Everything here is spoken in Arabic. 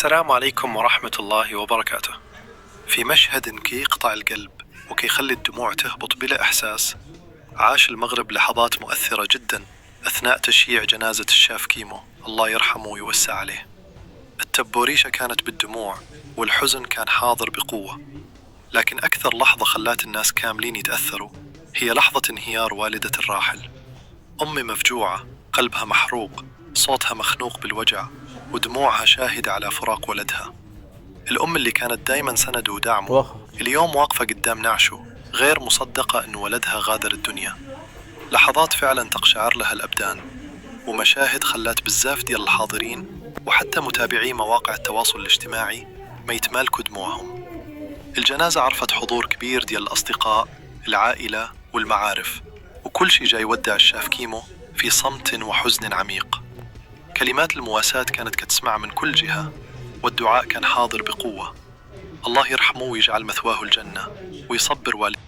السلام عليكم ورحمة الله وبركاته. في مشهد كي يقطع القلب وكي يخلي الدموع تهبط بلا إحساس، عاش المغرب لحظات مؤثرة جدا أثناء تشييع جنازة الشاف كيمو، الله يرحمه ويوسع عليه. التبوريشة كانت بالدموع والحزن كان حاضر بقوة، لكن أكثر لحظة خلات الناس كاملين يتأثروا هي لحظة انهيار والدة الراحل. أمي مفجوعة، قلبها محروق، صوتها مخنوق بالوجع، ودموعها شاهدة على فراق ولدها. الأم اللي كانت دايما سند ودعمه اليوم واقفة قدام نعشه، غير مصدقة أن ولدها غادر الدنيا. لحظات فعلا تقشعر لها الأبدان، ومشاهد خلات بزاف ديال الحاضرين وحتى متابعي مواقع التواصل الاجتماعي ما يتمالكوا دموعهم. الجنازة عرفت حضور كبير ديال الأصدقاء، العائلة والمعارف، وكل شي جاي يودع الشاف كيمو في صمت وحزن عميق. كلمات المواساة كانت كتسمع من كل جهة، والدعاء كان حاضر بقوة. الله يرحمه ويجعل مثواه الجنة ويصبر والديه.